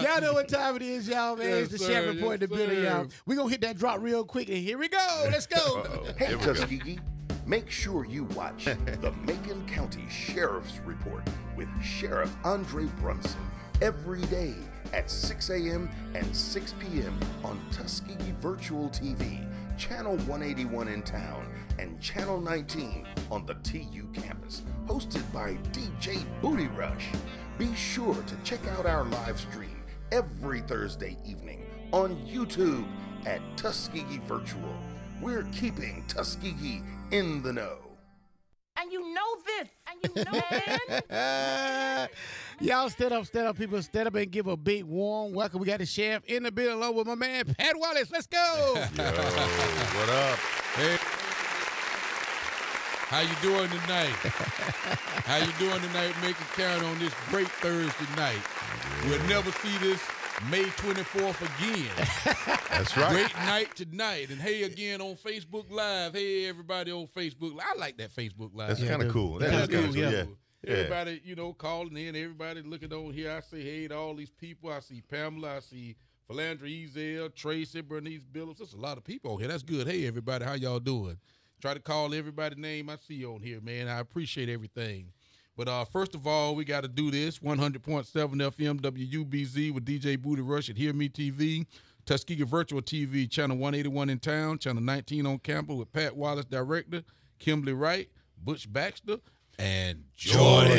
Y'all know what time it is, y'all, man. Yes, It's the sir. Sheriff Report in the Yes, building, sir. y'all. We're going to hit that drop real quick, and here we go. Let's go. Hey, Tuskegee, make sure you watch the Macon County Sheriff's Report with Sheriff Andre Brunson every day at 6 a.m. and 6 p.m. on Tuskegee Virtual TV, Channel 181 in town, and Channel 19 on the TU campus, hosted by DJ Booty Rush. Be sure to check out our live stream every Thursday evening on YouTube at Tuskegee Virtual. We're keeping Tuskegee in the know. And you know this. And you know it. Y'all stand up, people. Stand up and give a big warm welcome. We got the sheriff in the building along with my man, Pat Wallace. Let's go. Yo, what up? Hey. How you doing tonight? How you doing tonight, Macon County, on this great Thursday night? We'll never see this May 24th again. That's right. Great night tonight. And hey, again on Facebook Live. Hey, everybody on Facebook Live. I like that Facebook Live. That's kind of cool. That is kind of cool. Yeah. Everybody, calling in. Everybody looking on here. I say hey to all these people. I see Pamela. I see Philandra Ezel, Tracy, Bernice Billups. There's a lot of people on here. That's good. Hey, everybody, how y'all doing? Try to call everybody's name I see on here, man. I appreciate everything. But first of all, we got to do this. 100.7 FM WUBZ with DJ Booty Rush at Hear Me TV. Tuskegee Virtual TV, Channel 181 in town, Channel 19 on campus with Pat Wallace, director, Kimberly Wright, Butch Baxter, and Jordan.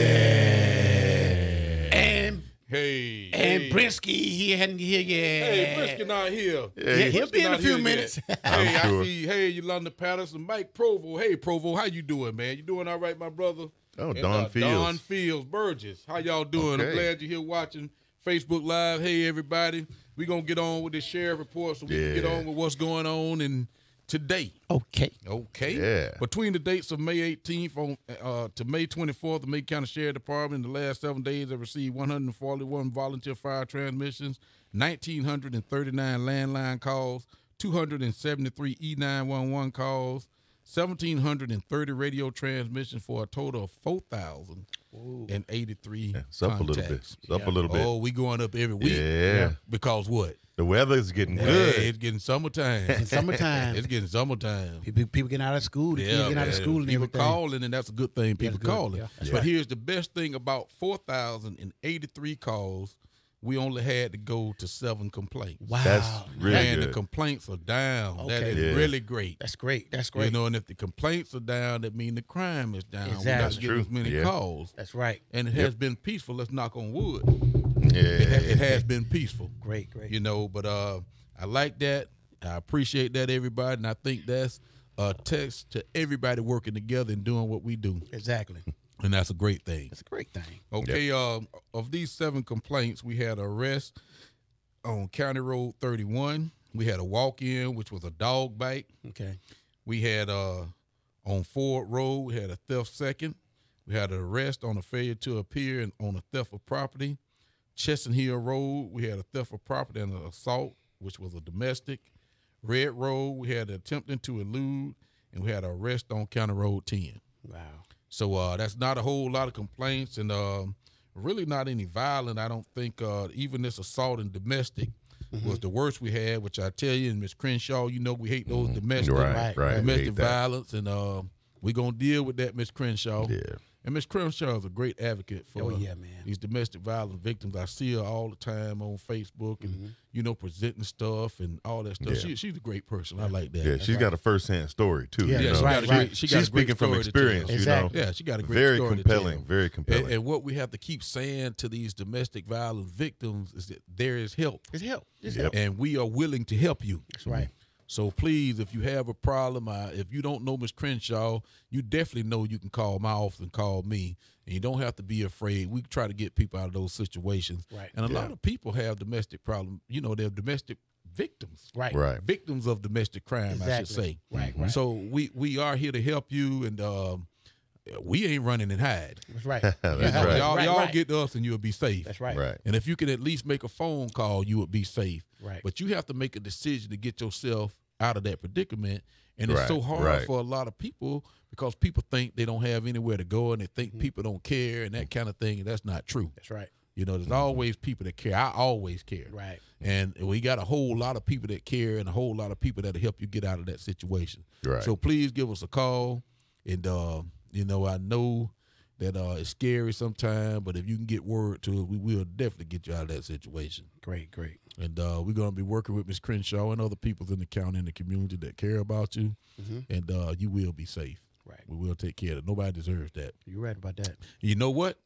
And Brinsky, he hadn't here yet. Hey, Brinsky not here. Yeah, he'll be in a few minutes. Hey, sure. I see, hey, Yolanda Patterson, Mike Provo. Hey, Provo, how you doing, man? You doing all right, my brother? Oh, And, Don Fields. Don Fields, Burgess. How y'all doing? Okay. I'm glad you're here watching Facebook Live. Hey, everybody. We're going to get on with this sheriff report so we can get on with what's going on and today. Okay. Yeah. Between the dates of May 18th to May 24th, the Macon County Sheriff Department in the last 7 days have received 141 volunteer fire transmissions, 1,939 landline calls, 273 E911 calls, 1,730 radio transmissions for a total of 4,083 It's up a little bit. contacts. It's up a little bit. Oh, we going up every week. Yeah. Because what? The weather is getting Hey, good. it's getting summertime. In summertime. It's getting summertime. People getting out of school. The kids getting out of school and people everything. calling, and that's a good thing. People that's good. calling. Yeah. But here's the best thing about 4,083 calls. We only had to go to 7 complaints. Wow. That's really And the good. complaints are down. That Okay. is Yeah. really great. That's great. That's great. You know, and if the complaints are down, that means the crime is down. Exactly. We got That's to get true. as many Yeah. calls. That's right. And it has been peaceful. Let's knock on wood. Yeah. It has been peaceful. Great. You know, but I like that. I appreciate that, everybody, and I think that's a text to everybody working together and doing what we do, Exactly. and that's a great thing. That's a great thing. Okay, of these 7 complaints, we had an arrest on County Road 31. We had a walk-in, which was a dog bite. Okay. We had on Ford Road, we had a theft second. We had an arrest on a failure to appear and on a theft of property. Chestnut Hill Road, we had a theft of property and an assault, which was a domestic. Red Road, we had attempting to elude, and we had an arrest on County Road 10. Wow. So that's not a whole lot of complaints, and really not any violent. I don't think even this assault and domestic was the worst we had, which I tell you, and Ms. Crenshaw, you know we hate those domestic, Right. We domestic hate that. violence, and we're going to deal with that, Ms. Crenshaw. Yeah. And Ms. Crenshaw is a great advocate for man. these domestic violence victims. I see her all the time on Facebook and, presenting stuff and all that stuff. Yeah. She's a great person. I like that. Yeah, she's got a first-hand story, too. Yeah, you that's know? right. She got a She's great speaking from story to tell. experience, Exactly. you know. Yeah, she got a great Very story compelling, to tell. very compelling. And what we have to keep saying to these domestic violence victims is that there is help. It's help. It's Yep. help. And we are willing to help you. That's right. So please, if you have a problem, if you don't know Ms. Crenshaw, you definitely know you can call my office and call me. And you don't have to be afraid. We try to get people out of those situations. Right. And a lot of people have domestic problems. They're domestic victims. Right. Right. Victims of domestic crime, I should say. Right. So we are here to help you, and we ain't running and hide. That's right. That's right. Y'all get to us, and you'll be safe. That's right. Right. And if you can at least make a phone call, you would be safe. Right. But you have to make a decision to get yourself out of that predicament. And it's Right, so hard right. for a lot of people because people think they don't have anywhere to go and they think people don't care and that kind of thing, and that's not true. That's right. You know, there's always people that care. I always care. Right. And we got a whole lot of people that care and a whole lot of people that'll help you get out of that situation. Right. So please give us a call. And, you know, I know that it's scary sometimes, but if you can get word to us, we will definitely get you out of that situation. Great, great. And we're going to be working with Ms. Crenshaw and other people in the county and the community that care about you. And you will be safe. Right. We will take care of it. Nobody deserves that. You're right about that. You know what?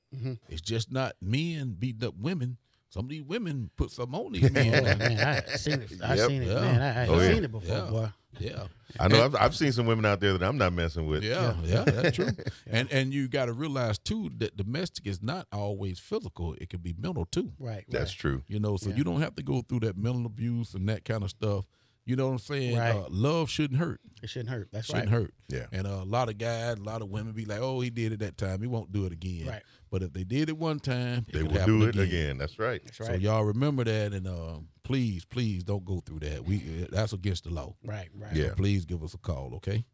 It's just not men beating up women. Some of these women put some on these men. Oh, man, I seen it. I Yep. seen it, Yeah. man. I Oh, yeah. seen it before, boy. Yeah. I know I've seen some women out there that I'm not messing with. Yeah, that's true. And you got to realize too that domestic is not always physical; it can be mental too. Right. That's true. You know, so you don't have to go through that mental abuse and that kind of stuff. You know what I'm saying? Right. Love shouldn't hurt. It shouldn't hurt. That's Shouldn't right. hurt. Yeah. And a lot of guys, a lot of women be like, "Oh, he did it that time. He won't do it again." Right. But if they did it one time, They it could will happen do it again. That's right. That's So right. y'all remember that, and please don't go through that. That's against the law. Right. Right. Yeah. So please give us a call, okay?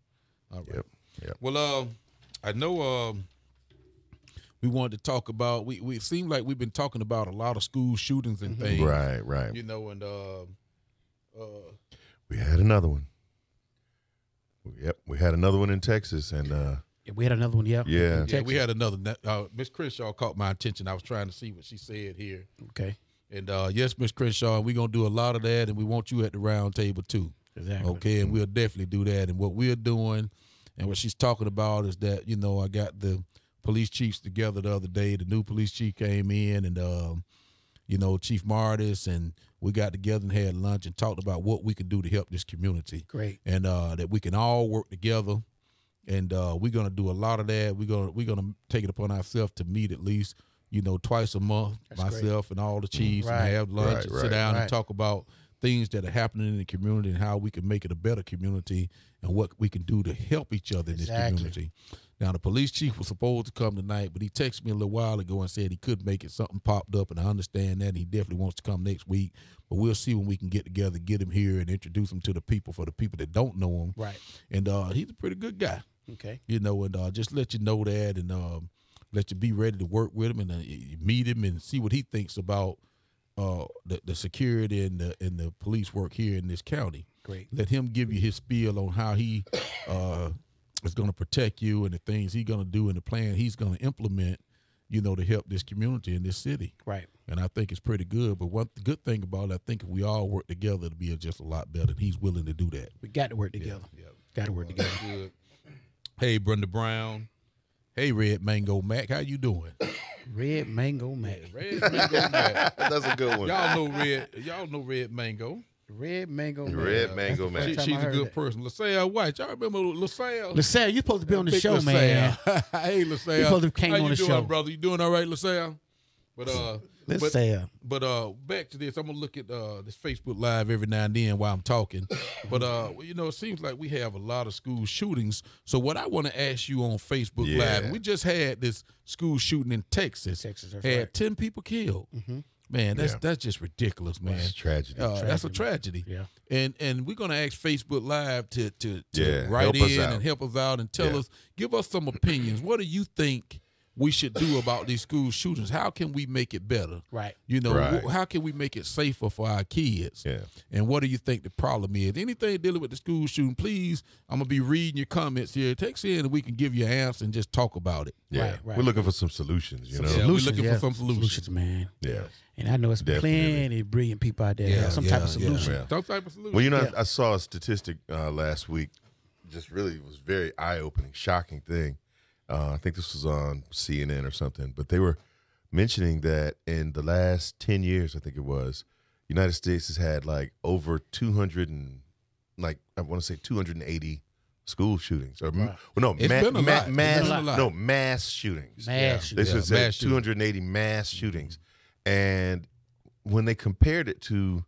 All right. Yep. Well, I know we wanted to talk about. We seem like we've been talking about a lot of school shootings and things, Right. You know, and We had another one. Yep. We had another one in Texas, and Yeah, we had another one. Yeah. Yeah. yeah, we had another. Miss Crenshaw caught my attention. I was trying to see what she said here, Okay. and yes, Miss Crenshaw, we're gonna do a lot of that, and we want you at the round table too. Exactly. Okay, and we'll definitely do that. And what we're doing and what she's talking about is that, you know, I got the police chiefs together the other day. The new police chief came in and, you know, Chief Martis, and we got together and had lunch and talked about what we could do to help this community. Great. And that we can all work together. And we're going to do a lot of that. We're gonna take it upon ourselves to meet at least, you know, twice a month, That's myself and all the chiefs, Right. and have lunch Right, and right, sit down right. and talk about things that are happening in the community and how we can make it a better community and what we can do to help each other in this Exactly. community. Now, the police chief was supposed to come tonight, but he texted me a little while ago and said he couldn't make it. Something popped up, and I understand that. And he definitely wants to come next week. But we'll see when we can get together, get him here, and introduce him to the people for the people that don't know him. Right. And he's a pretty good guy, Okay. you know, and just let you know that and let you be ready to work with him and meet him and see what he thinks about the security and the police work here in this county. Great. Let him give you his spiel on how he is going to protect you and the things he's going to do and the plan he's going to implement, you know, to help this community in this city. Right. And I think it's pretty good. But one good thing about it, I think if we all work together, it'll be just a lot better. And he's willing to do that. We got to work together. Got to work together. Good. Hey, Brenda Brown. Hey, Red Mango Mac. How you doing? Red Mango Mac. Red Mango Mac. that's a good one. Y'all know Red Mango. Red Mango Mac. Red Mango That's the Man. first time She's I a heard good that. person. LaSalle White. Y'all remember LaSalle? LaSalle, you're supposed to be on the Big show, LaSalle. man. Hey, LaSalle. You supposed to came How on you the doing, show. brother? You doing all right, LaSalle? But LaSalle. But back to this, I'm gonna look at this Facebook Live every now and then while I'm talking. But you know, it seems like we have a lot of school shootings. So what I want to ask you on Facebook Yeah. Live, we just had this school shooting in Texas. Texas, that's had right. 10 people killed. Man, that's just ridiculous, man. That's tragedy. That's a tragedy. Yeah. And we're gonna ask Facebook Live to Yeah, write help us in out. and help us out and tell Yeah. us, give us some opinions. What do you think we should do about these school shootings? How can we make it better? Right. You know, Right. how can we make it safer for our kids? Yeah. And what do you think the problem is? Anything dealing with the school shooting, please, I'm going to be reading your comments here. Text in and we can give you an answer and just talk about it. Yeah. Right, right. We're looking for some solutions, you know? Yeah, we're looking for some solutions. man. Yeah. And I know it's Definitely. plenty of brilliant people out there. that have some type of solution. Yeah. Some type of solution. Well, you know, I saw a statistic last week. Just really was very eye-opening, shocking thing. I think this was on CNN or something, but they were mentioning that in the last 10 years, I think it was, United States has had like over 200 and like I want to say 280 school shootings or well, no, It's been a lot. mass, It's been a lot. no mass shootings. Mass They shooting. should say mass shootings. 280 mass shootings. And when they compared it to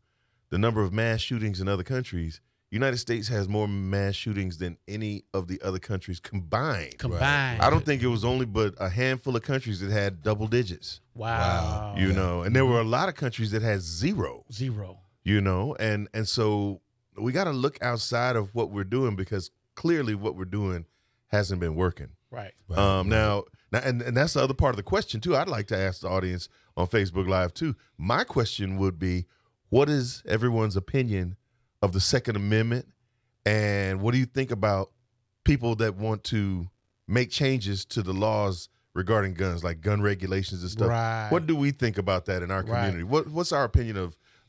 the number of mass shootings in other countries, United States has more mass shootings than any of the other countries combined. Combined. I don't think it was only but a handful of countries that had double digits, Wow. you know, and there were a lot of countries that had zero, Zero. you know, and so we got to look outside of what we're doing because clearly what we're doing hasn't been working. Right. Now, and that's the other part of the question too. I'd like to ask the audience on Facebook Live too. My question would be, what is everyone's opinion of the Second Amendment, and what do you think about people that want to make changes to the laws regarding guns, like gun regulations and stuff? Right. What do we think about that in our community? What's our opinion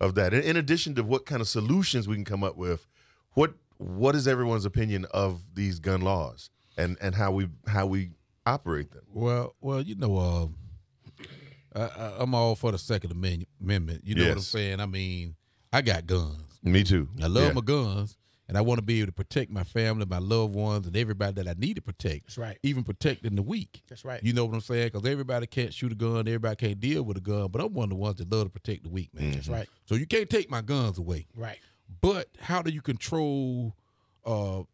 of that? In addition to what kind of solutions we can come up with, what is everyone's opinion of these gun laws and how we operate them? Well, you know, I'm all for the Second Amendment. You know what I'm Yes. saying? I mean, I got guns. Me too. I love Yeah. my guns, and I want to be able to protect my family, my loved ones, and everybody that I need to protect. That's right. Even protecting the weak. That's right. You know what I'm saying? Because everybody can't shoot a gun, everybody can't deal with a gun, but I'm one of the ones that love to protect the weak, man. That's right. So you can't take my guns away. Right. But how do you control?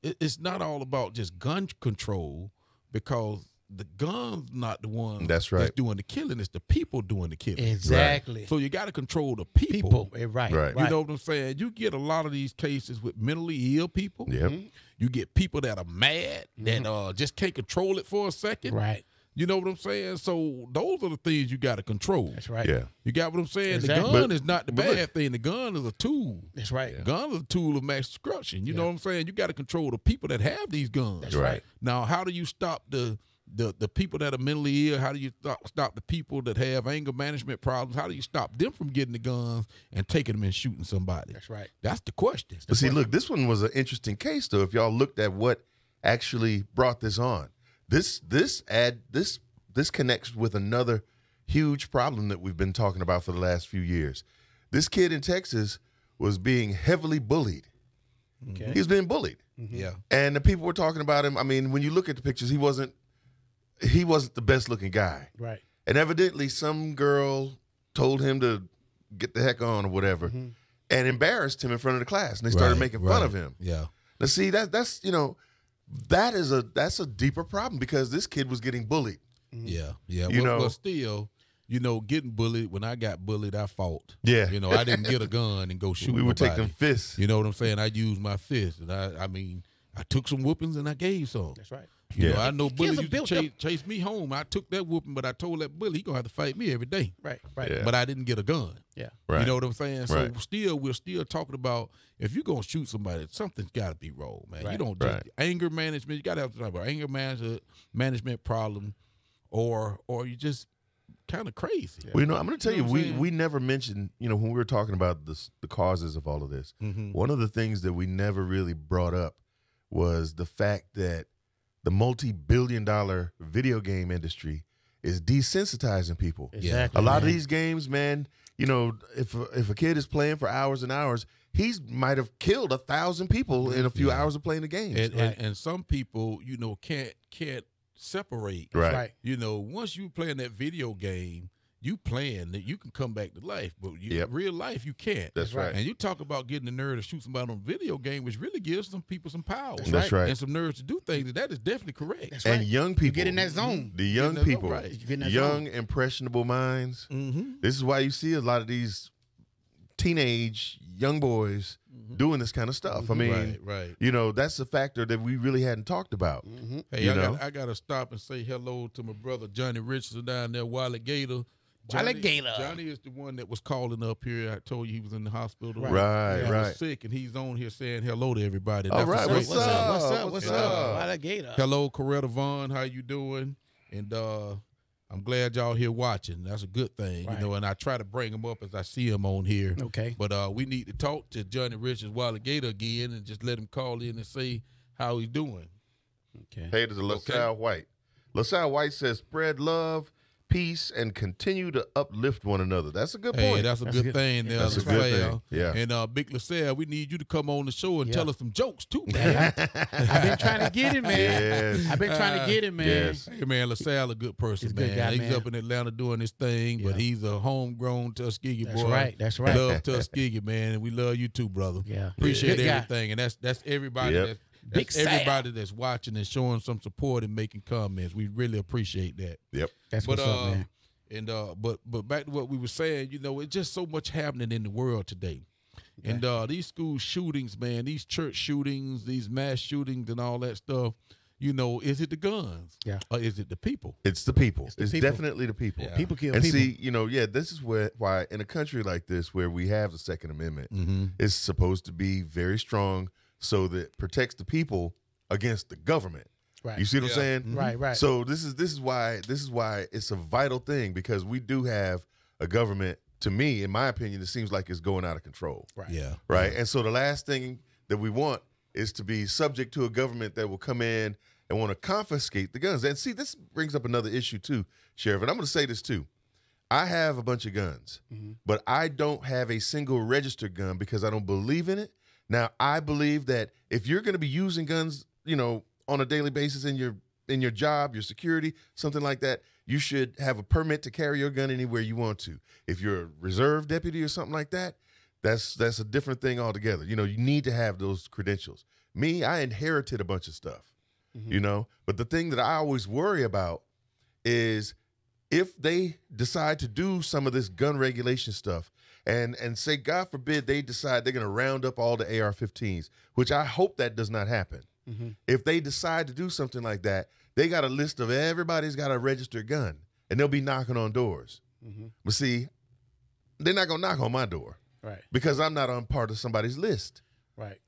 It's not all about just gun control, because the gun's not the one That's right. that's doing the killing. It's the people doing the killing. Exactly. So you got to control the people. Right. Right. You know what I'm saying? You get a lot of these cases with mentally ill people. Yep. You get people that are mad that just can't control it for a second. Right. You know what I'm saying? So those are the things you got to control. That's right. Yeah. You got what I'm saying? Exactly. The gun is not the but bad look- thing. The gun is a tool. That's right. The gun is a tool of mass destruction. You know what I'm saying? You got to control the people that have these guns. That's Right. Now, how do you stop the people that are mentally ill? How do you stop the people that have anger management problems? How do you stop them from getting the guns and taking them and shooting somebody? That's right. That's the question. But see, look, this one was an interesting case, though. If y'all looked at what actually brought this on, this connects with another huge problem that we've been talking about for the last few years. This kid in Texas was being heavily bullied. Okay. He was being bullied, Yeah. and the people were talking about him. I mean, when you look at the pictures, he wasn't the best looking guy. Right. And evidently, some girl told him to get the heck on or whatever, and embarrassed him in front of the class, and they started making fun of him. Yeah. Now, see, that's that's a deeper problem, because this kid was getting bullied. Yeah. Yeah. You know- But still, getting bullied, when I got bullied, I fought. Yeah. I didn't get a gun and go shoot We would take nobody. them fists. You know what I'm saying? I used my fist. And I mean, I took some whoopings and I gave some. That's right. You Yeah. know, I know bullies are used to built up. chase me home. I took that whooping, but I told that bully he going to have to fight me every day. Right. Right. Yeah. But I didn't get a gun. Yeah. Right. You know what I'm saying? So Right. we're still talking about, if you're going to shoot somebody, something's got to be wrong, man. You Right. don't just, Right. anger management, you got to have to talk about anger management problem, or you just kind of crazy. Well, I'm going to tell You you, know what I'm saying? we never mentioned, when we were talking about the causes of all of this, one of the things that we never really brought up was the fact that the multi-billion-dollar video game industry is desensitizing people. Exactly. A lot of man. these games, man, if a kid is playing for hours and hours, he might have killed 1,000 people in a few hours of playing the game. And some people, can't separate. Right. Once you playing that video game, you playing that you can come back to life, but Yep. real life you can't. That's right. And you talk about getting the nerve to shoot somebody on a video game, which really gives some people some power. That's right. And some nerves to do things. That is definitely correct. That's And right. young people, You get in that zone. the young Get in that people, zone, right. You get in that young impressionable minds. Mm-hmm. This is why you see a lot of these teenage young boys doing this kind of stuff. I mean, Right. that's a factor that we really hadn't talked about. Hey, You I know? got to stop and say hello to my brother Johnny Richardson down there, Wiley Gator. Wiley Gator. Johnny is the one that was calling up here. I told you he was in the hospital. Right, He right. was sick, and he's on here saying hello to everybody. All That's right, a great what's thing. up? What's What's up? up? Alligator. Hello, Coretta Vaughn. How you doing? And I'm glad y'all here watching. That's a good thing, Right. And I try to bring him up as I see him on here. Okay. But we need to talk to Johnny Richards, Wiley Gator again, and just let him call in and say how he's doing. Okay. Hey, to LaSalle White. LaSalle White says, spread love, peace, and continue to uplift one another. That's a good Hey, point. that's a good thing there, That's a good LaSalle. thing. Yeah. And Big LaSalle, we need you to come on the show and Yeah. tell us some jokes too, man. I've been trying to get him, man. Yes. I've been trying to get him, man. Yes. Hey, man, LaSalle a good person, He's a man. good guy, He's man. up in Atlanta doing his thing, but Yeah. he's a homegrown Tuskegee That's boy. right. That's right. Love Tuskegee, man, and we love you too, brother. Yeah. Appreciate Good guy. everything, and that's everybody. Yep. Big That's Sal. everybody that's watching and showing some support and making comments. We really appreciate that. Yep. That's But what's up, man. and but back to what we were saying, it's just so much happening in the world today. Okay. And these school shootings, man, these church shootings, these mass shootings and all that stuff, is it the guns? Yeah. Or is it the people? It's the people. the It's people. definitely the people. Yeah. People kill And people. see, this is why in a country like this where we have the Second Amendment, it's supposed to be very strong so that it protects the people against the government. Right. You see what I'm saying? Right. So this is why it's a vital thing, because we do have a government, to me, in my opinion, it seems like it's going out of control. Right. Yeah. Right. And so the last thing that we want is to be subject to a government that will come in and want to confiscate the guns. And see, this brings up another issue too, Sheriff. And I'm going to say this too. I have a bunch of guns, but I don't have a single registered gun because I don't believe in it. Now, I believe that if you're going to be using guns, on a daily basis in your job, your security, something like that, you should have a permit to carry your gun anywhere you want to. If you're a reserve deputy or something like that, that's a different thing altogether. You need to have those credentials. Me, I inherited a bunch of stuff, but the thing that I always worry about is if they decide to do some of this gun regulation stuff and say, God forbid, they decide they're going to round up all the AR-15s, which I hope that does not happen. If they decide to do something like that, they got a list of everybody's got a registered gun, and they'll be knocking on doors. But see, they're not going to knock on my door. Right. Because I'm not on part of somebody's list. Right.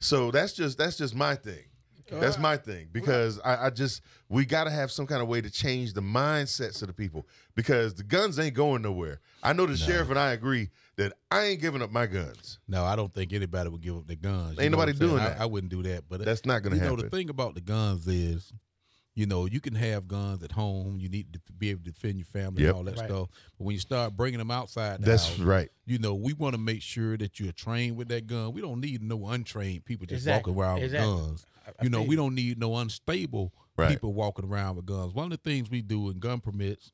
So that's just my thing. That's my thing, because we got to have some kind of way to change the mindsets of the people, because the guns ain't going nowhere. I know the sheriff and I agree that I ain't giving up my guns. No, I don't think anybody would give up their guns. Ain't nobody doing that. I wouldn't do that. But That's not going to happen. The thing about the guns is, you can have guns at home. You need to be able to defend your family and all that stuff. But when you start bringing them outside the house, That's right. We want to make sure that you're trained with that gun. We don't need no untrained people just Exactly. walking around with guns. I feel We don't need no unstable people walking around with guns. One of the things we do in gun permits,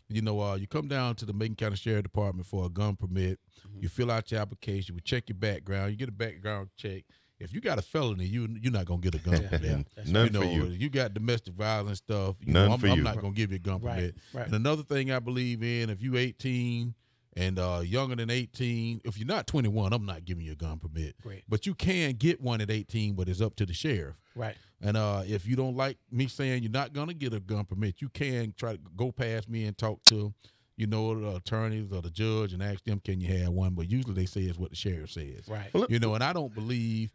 you come down to the Macon County Sheriff Department for a gun permit. You fill out your application. We check your background. You get a background check. If you got a felony, you're not gonna get a gun permit. None for you. You got domestic violence stuff. None for you. I'm not gonna give you a gun permit. Right. And another thing I believe in, if you 18 and younger than 18, if you're not 21, I'm not giving you a gun permit. Great. But you can get one at 18, but it's up to the sheriff. Right. And if you don't like me saying you're not gonna get a gun permit, you can try to go past me and talk to the attorneys or the judge and ask them, can you have one? But usually they say it's what the sheriff says. Right. And I don't believe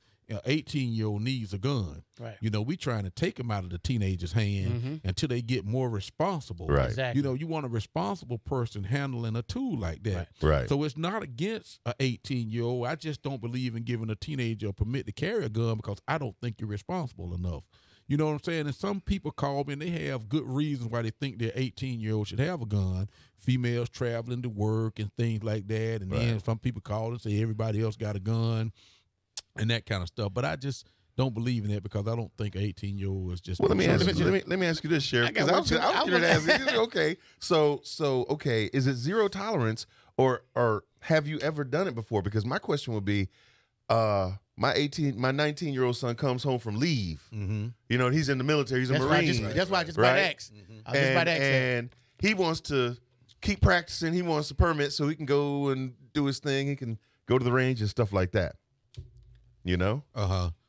18-year-old needs a gun. Right. We trying to take them out of the teenager's hand until they get more responsible. Right. Exactly. You want a responsible person handling a tool like that. Right. So it's not against an 18-year-old. I just don't believe in giving a teenager a permit to carry a gun because I don't think you're responsible enough. You know what I'm saying? And some people call me and they have good reasons why they think their 18-year-old should have a gun. Females traveling to work and things like that. And then some people call and say everybody else got a gun and that kind of stuff. But I just don't believe in that because I don't think an 18-year-old is just. Well, let me ask you this, Sheriff. Because I was going to ask you. Okay, so okay, is it zero tolerance or have you ever done it before? Because my question would be, my 19-year-old son comes home from leave. He's in the military. He's a Marine. That's why I just about to ask. And he wants to keep practicing. He wants a permit so he can go and do his thing. He can go to the range and stuff like that.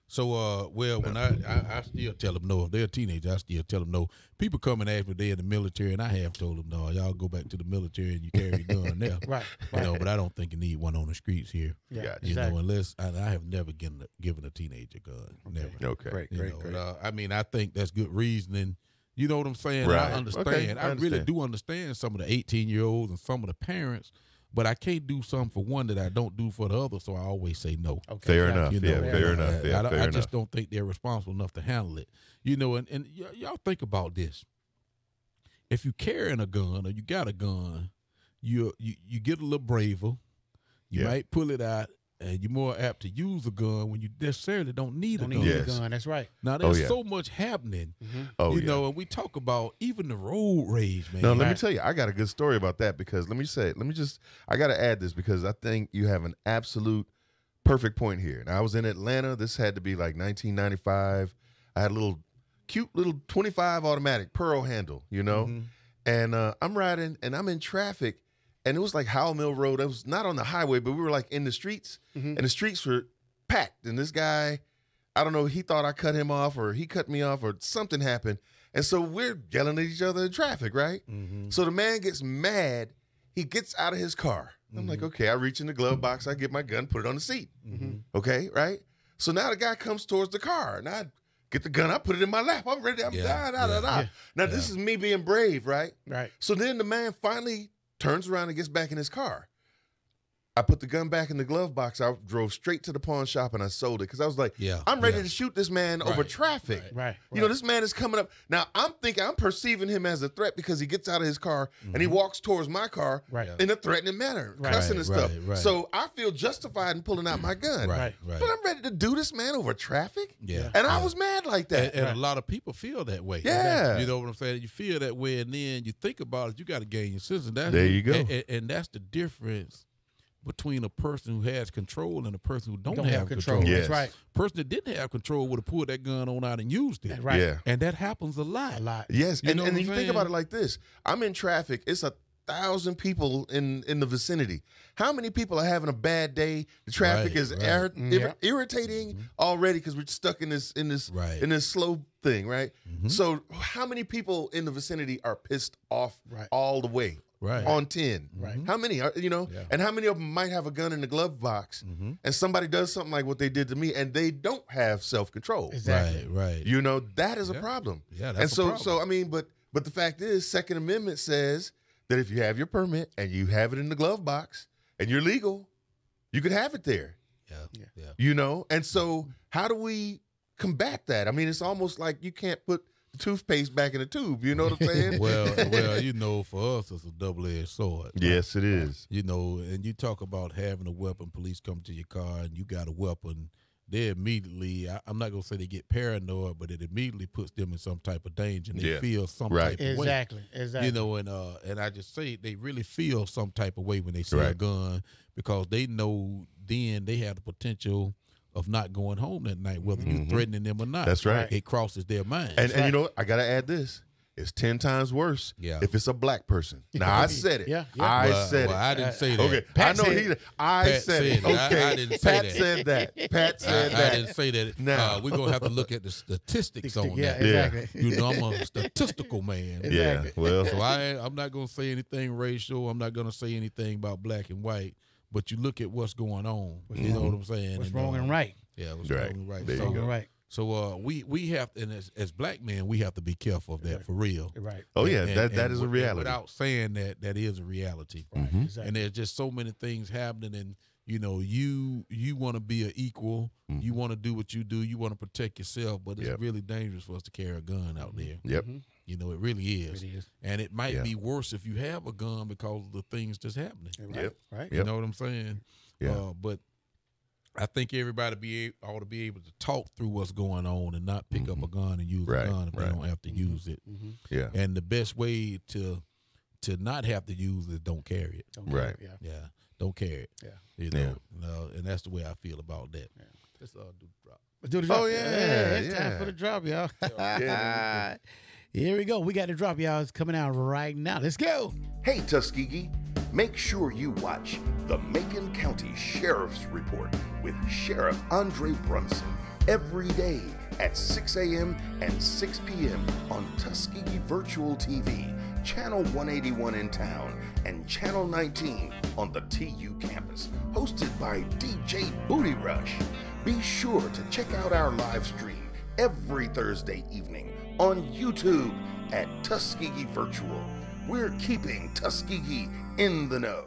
So, when I still tell them no. If they're a teenager, I still tell them no. People come and ask me if they're in the military, and I have told them no. Y'all go back to the military and you carry a gun there. Right. But I don't think you need one on the streets here. Yeah. Gotcha. Exactly. Unless I have never given a teenager a gun. Never. Okay. Great. I think that's good reasoning. You know what I'm saying? Right. I understand. Okay, I really do understand some of the 18-year-olds and some of the parents, but I can't do something for one that I don't do for the other, so I always say no. Okay. Fair enough. Fair enough. I just don't think they're responsible enough to handle it. And y'all think about this. If you carrying a gun or you got a gun, you get a little braver. You might pull it out, and you're more apt to use a gun when you necessarily don't need a gun. Yes. gun. That's right. Now, there's so much happening, and we talk about even the road rage, man. No, let me tell you, I got a good story about that because I got to add this because I think you have an absolute perfect point here. Now, I was in Atlanta. This had to be like 1995. I had a cute little 25 automatic Pearl handle, and I'm riding and I'm in traffic. And it was like Howell Mill Road. It was not on the highway, but we were like in the streets, and the streets were packed. And this guy I don't know, he thought I cut him off or he cut me off or something happened. And so we're yelling at each other in traffic, right? So the man gets mad. He gets out of his car. I'm like, okay, I reach in the glove box. I get my gun, put it on the seat. Okay, right? So now the guy comes towards the car, and I get the gun. I put it in my lap. I'm ready. Now, this is me being brave, right? Right. So then the man finally turns around and gets back in his car. I put the gun back in the glove box. I drove straight to the pawn shop and I sold it because I was like, I'm ready to shoot this man over traffic. Right. You know, this man is coming up. Now, I'm perceiving him as a threat because he gets out of his car and he walks towards my car in a threatening manner, cussing and stuff. So I feel justified in pulling out my gun. Right. But I'm ready to do this man over traffic. Yeah. And I was mad like that. And a lot of people feel that way. Yeah. You know what I'm saying? You feel that way, and then you think about it, you got to gain your sense. There you go. And that's the difference between a person who has control and a person who don't have control. Yes. That's right. Person that didn't have control would have pulled that gun on out and used it. Right. Yeah. And that happens a lot. A lot. Yes, You and know what you I'm think saying? about it like this. I'm in traffic. It's 1,000 people in the vicinity. How many people are having a bad day? The traffic is irritating already because we're stuck in this slow thing, right? So how many people in the vicinity are pissed off all the way? Right. On 10. Right. How many are, and how many of them might have a gun in the glove box and somebody does something like what they did to me and they don't have self-control. Exactly. Right. You know, that is a problem. Yeah, that's and a so problem. so I mean, but the fact is, Second Amendment says that if you have your permit and you have it in the glove box and you're legal, you could have it there. Yeah. You know? And so how do we combat that? I mean, it's almost like you can't put the toothpaste back in the tube. You know what I'm saying? Well, you know, for us, it's a double-edged sword. Yes, it is. You know, and you talk about having a weapon, police come to your car and you got a weapon, they immediately, I'm not going to say they get paranoid, but it immediately puts them in some type of danger and they feel some type of way. Exactly. You know, and I just say they really feel some type of way when they see a gun because they know then they have the potential of not going home that night, whether you're threatening them or not. That's right. It crosses their mind. And you know what? I got to add this. It's 10 times worse if it's a black person. Now, I said it. I said it. I didn't say that. Okay. Pat I know said I said it. Okay. I didn't say Pat that. said that. Pat said that. I didn't say that. Now. We're going to have to look at the statistics on Yeah, that. exactly. You know, I'm a statistical man. Yeah. Well, So I'm not going to say anything racial. I'm not going to say anything about black and white. But you look at what's going on. You know what I'm saying? What's wrong and right? Yeah, what's Right. wrong and right. There you Wrong go. and right. So we have, and as black men, we have to be careful of that for real. Right. oh yeah, And- that and is a reality. Without saying that is a reality. Exactly. And there's just so many things happening, and you know, you want to be an equal. You want to do what you do. You want to protect yourself, but it's really dangerous for us to carry a gun out there. Yep. You know, it really is. It is. And it might be worse if you have a gun because of the things that's happening. Yep. Right. You know what I'm saying? Yeah. But I think everybody ought to be able to talk through what's going on and not pick up a gun and use a gun if they don't have to use it. Yeah. And the best way to not have to use it, don't carry it. Right. Yeah, don't carry it. Yeah. You know, and that's the way I feel about that. Yeah. Let's do the drop. Let's do the drop. Oh, yeah, It's time yeah. for the drop, y'all. Yeah. Here we go. We got the drop, y'all. It's coming out right now. Let's go. Hey, Tuskegee, make sure you watch the Macon County Sheriff's Report with Sheriff Andre Brunson every day at 6 a.m. and 6 p.m. on Tuskegee Virtual TV, Channel 181 in town, and Channel 19 on the TU campus, hosted by DJ Booty Rush. Be sure to check out our live stream every Thursday evening on YouTube at Tuskegee Virtual. We're keeping Tuskegee in the know.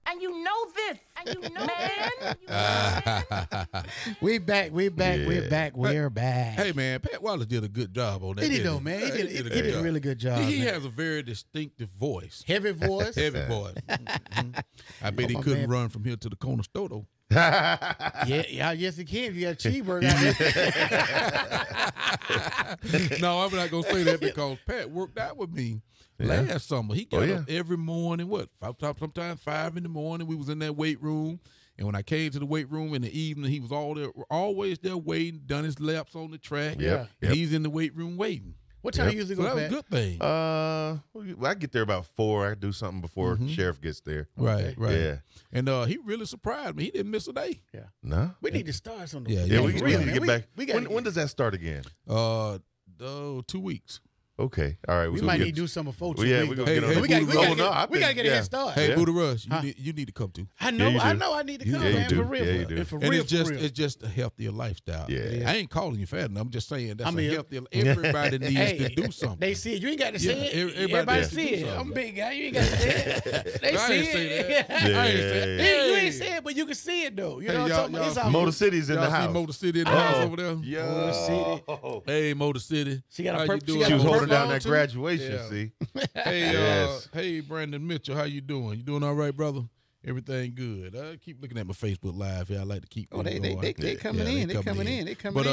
And you know this. And you know man. You know We back. We're back. Hey man, Pat Wallace did a good job on that. He did didn't though, man. He did good a job. really good job. He man. has a very distinctive voice. Heavy voice. Heavy voice. I bet he my couldn't man. run from here to the corner store though. Yeah, yes, he can. If you got a cheeseburger out there. No, I'm not gonna say that because Pat worked out with me last summer. He got up every morning. Sometimes 5 in the morning. We was in that weight room, and when I came to the weight room in the evening, he was always there waiting. Done his laps on the track. Yep. And he's in the weight room waiting. What time you usually So go, that was a Pat? good thing. Well, I get there about 4. I do something before sheriff gets there. Right. Yeah. And he really surprised me. He didn't miss a day. No. We need to start something. Yeah, Yeah, yeah, we for need real, to man. get back. We gotta When does that start again? 2 weeks. Okay. All right. We so might get- need to do something before 2 Well, yeah, weeks. we're though. gonna get on. Hey, we gotta get a yeah. head start. Hey, Yeah. Buddha Rush, Huh? you need to come too. I know, Yeah, you I do. know. I need to come, Yeah, you man, do. for real. Yeah, you do. For And real, it's just for real. it's just a healthier lifestyle. Yeah. I ain't calling you fat. I'm just saying that's I mean, a healthier. Everybody needs Hey, to do something. They see it. You ain't got to say Yeah, it. everybody Everybody has to see do it. something. I'm a big guy. You ain't got to say it. They I see ain't say it. that. I ain't say Hey, you ain't Hey. say it, but you can see it though. You Hey, know what I'm y'all- talking about? It's y'all all Motor good. City's in Y'all the see house. Motor City in the house over there? Yo. Hey, Motor City. She got a How you purple- she doing? got She was a holding purple down on, that too? graduation. Yeah. See. Hey, Yes. hey, Brandon Mitchell, how you doing? You doing all right, brother? Everything good. I keep looking at my Facebook Live here. I like to keep. Oh, they them going. coming in. They coming in. They coming But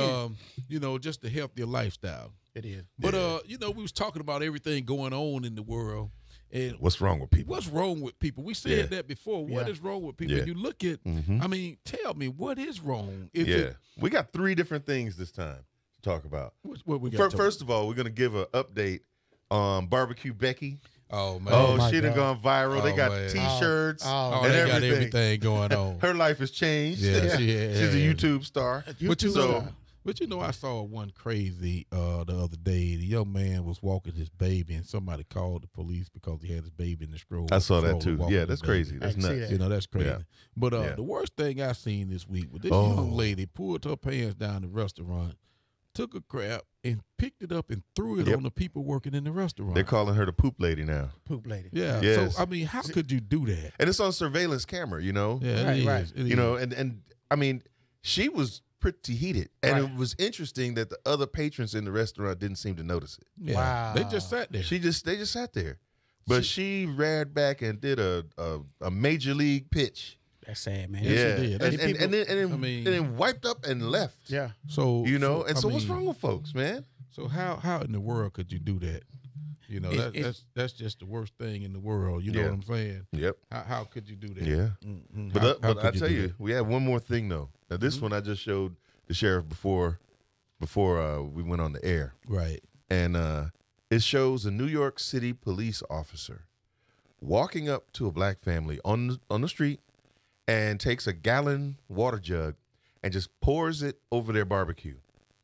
in. just a healthier lifestyle. It is. But we was talking about everything going on in the world, and What's wrong with people? what's wrong with people? We said Yeah. that before. What Yeah. is wrong with people? Yeah. You look at. I mean, tell me what is wrong? Is Yeah. it, We got 3 different things this time to talk about. what we got? First of all, we're gonna give an update on Barbecue Becky. oh man, Oh, my she done gone God. viral. They Oh, got man. T-shirts Oh, oh, and they everything. got everything going on. Her life has changed. Yeah, she has. She's a YouTube star. But you YouTube know, star. I saw one crazy the other day. The young man was walking his baby, and somebody called the police because he had his baby in the stroller. I saw that stroller too. walking Yeah, his that's baby. crazy. That's I can see nuts. that. You know, that's crazy. Yeah. But Yeah. the worst thing I seen this week was this Oh. young lady pulled her pants down the restaurant, took a crap, and picked it up and threw it Yep. on the people working in the restaurant. They're calling her the poop lady now. Poop lady. yeah. Yes. So I mean, how could you do that? And it's on surveillance camera, you know? Yeah, Right, it is. right. It You is. know, and I mean, she was pretty heated. And Right. it was interesting that the other patrons in the restaurant didn't seem to notice it. Yeah. Wow. They just sat there. They just sat there. But she ran back and did a major league pitch. That's sad, man. Yeah. she did. And, That's- and then wiped up and left. Yeah. So You know, and I so what's mean, wrong with folks, man? So how in the world could you do that? You know, that's just the worst thing in the world. You know Yeah. what I'm saying? Yep. How could you do that? Yeah. Mhm. But, How but I could tell do you, that? we had one more thing though. Now this one I just showed the sheriff before we went on the air, Right. and it shows a New York City police officer walking up to a black family on the street and takes a gallon water jug and just pours it over their barbecue,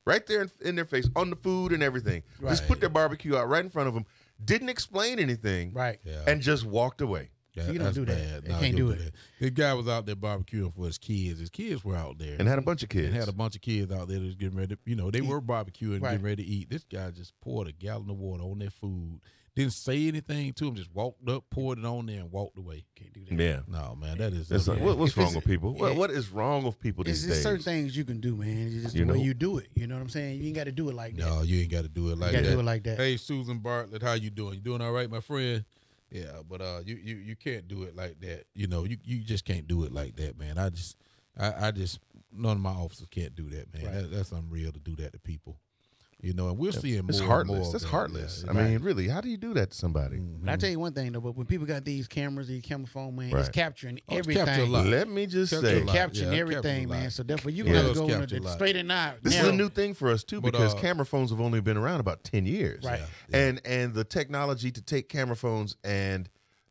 right there in their face, on the food and everything. Just put Right. their barbecue out right in front of them. Didn't explain anything, Right. Yeah. and just walked away. Yeah, You don't that's do that. bad. You Nah, can't you do don't it. that. The guy was out there barbecuing for his kids. His kids were out there. And had a bunch of kids. And had a bunch of kids out there that was getting ready to, they were barbecuing, Right. getting ready to eat. This guy just poured a gallon of water on their food. Didn't say anything to them, just walked up, poured it on there, and walked away. Can't do that. Yeah. No, man, that is. That's like, what's If wrong it's- with people? yeah. What is wrong with people It's these just days? certain things you can do, man. It's just the You way know? you do it. You know what I'm saying? You ain't got to do it like that. No, you ain't got to do it like gotta that. do it like that. Hey, Susan Bartlett, how you doing? You doing all right, my friend? Yeah, but you can't do it like that. You know, you just can't do it like that, man. I just none of my officers can't do that, man. Right. That's unreal to do that to people. You know, and we're seeing more It's and heartless. more of That's that. heartless. Yeah, I mean, really, how do you do that to somebody? But I tell you one thing though, but when people got these cameras, these camera phone, man, it's Right. capturing Oh, it's everything. captured a lot. Let me just Capture say, a lot. Capturing Yeah, everything, capture a lot. man. So therefore, you Yeah, gotta it's go in capture a the lot. straight and now. this is a new thing for us too, But, because uh, camera phones have only been around about 10 years. Right. And the technology to take camera phones and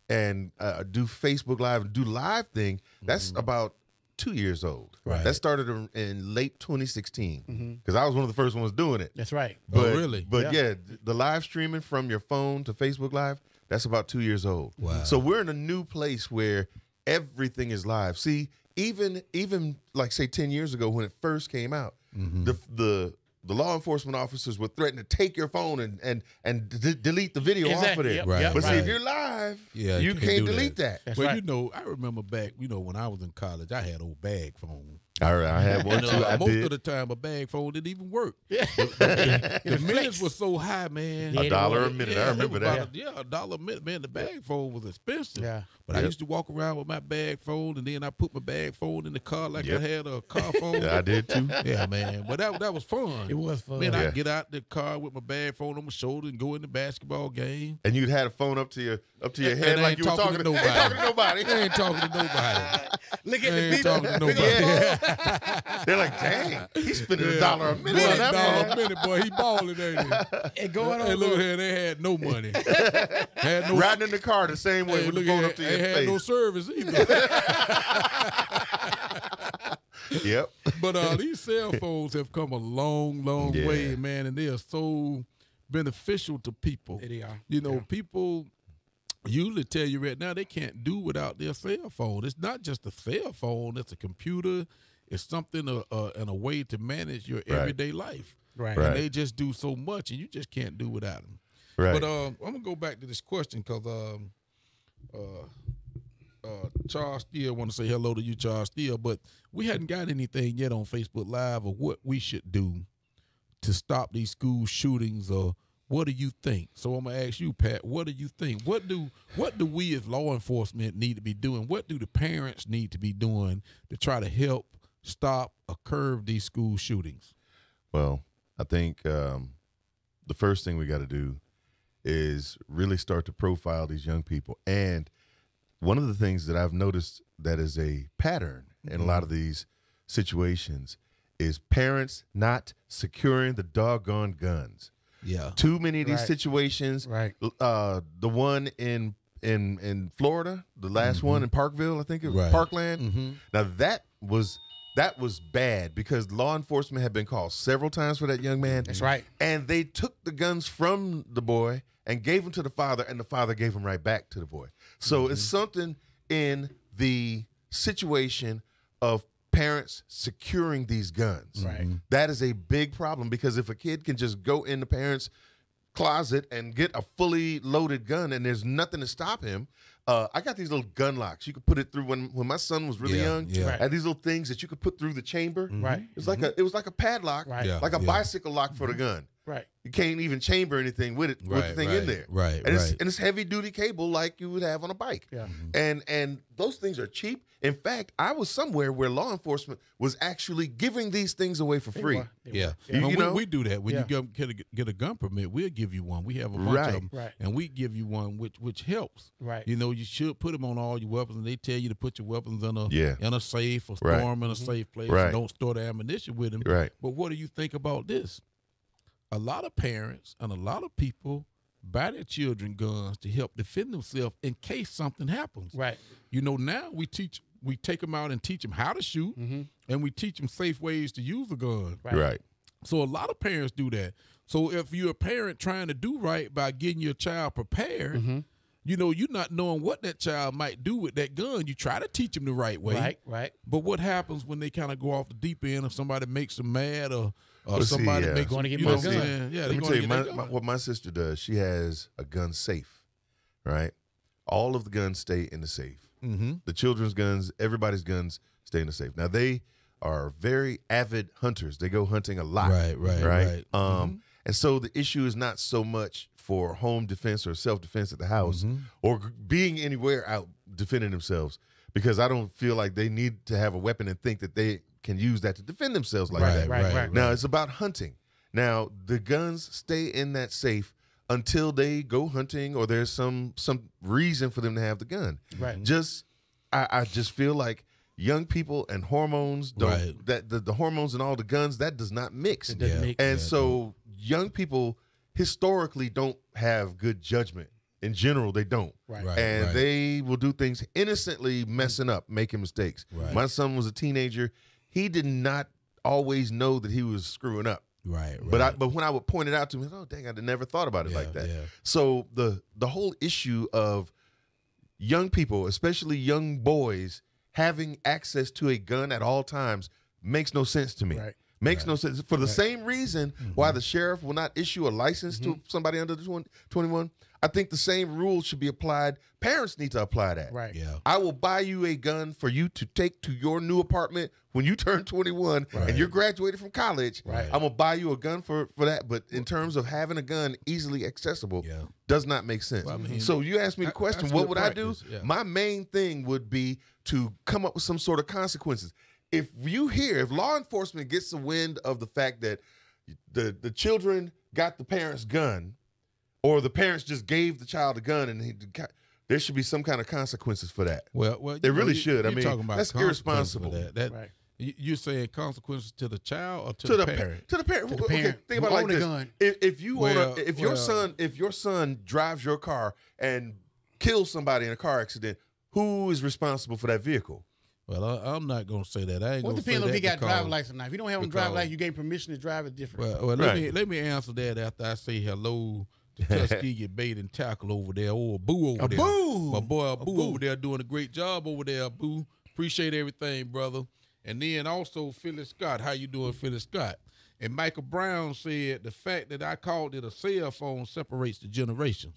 do Facebook Live and do live thing, that's about 2 years old. Right. That started in late 2016 because I was one of the first ones doing it. That's right. But, really? But Yeah. yeah, the live streaming from your phone to Facebook Live, that's about 2 years old. Wow. So we're in a new place where everything is live. See, even like say 10 years ago when it first came out, the law enforcement officers would threaten to take your phone and delete the video off of Exactly. there. Yep. Right. Yep. But see, Right. if you're live, Yeah, you can't do delete that. That's well, right. you know, I remember back, when I was in college, I had old bag phone. All right, I had one And, too. I most did. of the time, a bag phone didn't even work. The minutes were so high, man. $1 a minute. I remember that. $1 a minute, man. The bag phone was expensive. Yeah. But I Yep. used to walk around with my bag phone, and then I put my bag phone in the car like Yep. I had a car phone. Yeah, I did too. Yeah, man. But that was fun. It was fun. Man, Yeah. I'd get out the car with my bag phone on my shoulder and go in the basketball game. And you'd had a phone up to your head And I like ain't you were talking to nobody. Ain't talking to nobody. I ain't talking to nobody. Look at I the ain't people. talking to Look nobody. at They're like, dang, he's spending $1 a minute Boy, on that $1 phone. a minute, boy. He balling, ain't he? and going on. Hey, look here, they had no money. Had no Riding in the car the same way Hey, with the look phone at up to they your had no face. service either. Yep. But these cell phones have come a long, long Yeah. way, man, and they are so beneficial to people. They are. You know, people usually tell you right now they can't do without their cell phone. It's not just a cell phone; it's a computer. It's something and a way to manage your Right. everyday life. Right. Right. And they just do so much, and you just can't do without them. Right. But I'm gonna go back to this question because Charles Steele want to say hello to you, Charles Steele, but we hadn't got anything yet on Facebook Live of what we should do to stop these school shootings, or what do you think? So I'm gonna ask you, Pat, what do you think? What do we as law enforcement need to be doing? What do the parents need to be doing to try to help stop or curb these school shootings? Well, I think the first thing we got to do is really start to profile these young people. And one of the things that I've noticed that is a pattern in a lot of these situations is parents not securing the doggone guns. Yeah. Too many of these Right. situations. Right. The one in Florida, the last one in Parkville, I think it was Right. Parkland. Now that was bad because law enforcement had been called several times for that young man. That's right. And they took the guns from the boy and gave them to the father, and the father gave them right back to the boy. So it's something in the situation of parents securing these guns. Right. That is a big problem because if a kid can just go in the parents' closet and get a fully loaded gun and there's nothing to stop him. I got these little gun locks. You could put it through when my son was really Yeah, young. yeah. I had these little things that you could put through the chamber. Right. It's like it was like a padlock, Right. Yeah, like a yeah. bicycle lock for the gun. Right. You can't even chamber anything with it with the thing in there. Right, And right. it's heavy duty cable like you would have on a bike. Yeah. And those things are cheap. In fact, I was somewhere where law enforcement was actually giving these things away for free. Yeah, You And know? we do that when Yeah. you get a gun permit. We'll give you one. We have a bunch Right. of them, Right. and we give you one which helps. Right. You know, you should put them on all your weapons, and they tell you to put your weapons in a safe or store Right. them in a safe place. Right. And don't store the ammunition with them. Right. But what do you think about this? A lot of parents and a lot of people buy their children guns to help defend themselves in case something happens. Right. You know, now we take them out and teach them how to shoot, and we teach them safe ways to use a gun. Right. So a lot of parents do that. So if you're a parent trying to do right by getting your child prepared, you know, you're not knowing what that child might do with that gun. You try to teach them the right way. Right. Right. But what happens when they kind of go off the deep end, if somebody makes them mad or Well, see, somebody yeah. makes Gonna get you know my what I'm gun. saying? Yeah, Let they're me going tell to you, get that gun. what my sister does, she has a gun safe, right? All of the guns stay in the safe. The children's guns, everybody's guns stay in the safe. Now, they are very avid hunters. They go hunting a lot. Right. And so the issue is not so much for home defense or self-defense at the house or being anywhere out defending themselves, because I don't feel like they need to have a weapon and think that they can use that to defend themselves like that. Right. Now, it's about hunting. Now, the guns stay in that safe until they go hunting or there's some reason for them to have the gun. Right. I just feel like young people and hormones don't Right. that the hormones and all the guns, that does not mix. It doesn't mix. And so young people historically don't have good judgment. In general, they don't. Right. And they will do things innocently, messing up, making mistakes. Right. My son was a teenager. He did not always know that he was screwing up. Right. But when I would point it out to him, oh dang, I never thought about it like that. Yeah. So the whole issue of young people, especially young boys, having access to a gun at all times makes no sense to me. Right. Makes no sense. For the same reason why the sheriff will not issue a license to somebody under the 21, I think the same rules should be applied. Parents need to apply that. Right. Yeah. I will buy you a gun for you to take to your new apartment when you turn 21 and you're graduated from college. Right. I'm going to buy you a gun for that. But in terms of having a gun easily accessible, Yeah. does not make sense. Well, I mean, so you asked me the question, that's what good would I do? practice, yeah. My main thing would be to come up with some sort of consequences. If law enforcement gets the wind of the fact that the children got the parent's gun, or the parents just gave the child a gun and there should be some kind of consequences for that. Well, They really should. I you're mean, talking about that's consequences for irresponsible. That Right. you're saying consequences to the child or to, To the the parent? to the parent. To the Okay, parent think who about it like own the this: gun. if you Well, if your son drives your car and kills somebody in a car accident, who is responsible for that vehicle? Well, I'm not gonna say that. I ain't Well, gonna it depends say if he that got driver's license or not. If you don't have a driver's because- license, you gain permission to drive it different. Well, Right. let me answer that after I say hello to Tuskegee Bait and Tackle over there, or Boo over there. Boo! My boy A Boo Boo. over there doing a great job over there, Boo. Appreciate everything, brother. And then also Phyllis Scott. How you doing, Phyllis Scott? And Michael Brown said the fact that I called it a cell phone separates the generations.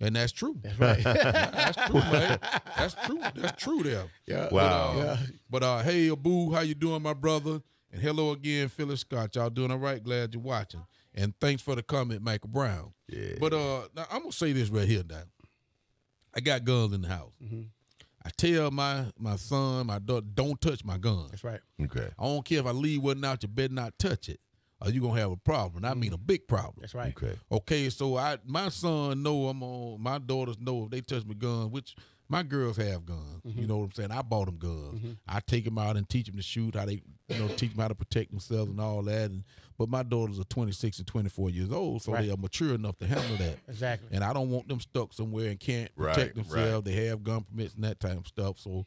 And that's true. That's right. That's true, man. That's true. That's true there. Yeah. Wow. But hey, Abu, how you doing, my brother? And hello again, Phyllis Scott. Y'all doing all right? Glad you're watching. And thanks for the comment, Michael Brown. Yeah. But now I'm gonna say this right here, now. I got guns in the house. Mm-hmm. I tell my son, my daughter, don't touch my gun. That's right. Okay. I don't care if I leave one out, you better not touch it, or you gonna have a problem. And I mean a big problem. That's right. Okay. Okay, so my son know I'm on, my daughters know if they touch my gun, which my girls have guns. You know what I'm saying? I bought them guns. I take them out and teach them to shoot, how they, teach them how to protect themselves and all that. But my daughters are 26 and 24 years old, so Right. they are mature enough to handle that. Exactly. And I don't want them stuck somewhere and can't Right, protect themselves. They have gun permits and that type of stuff. So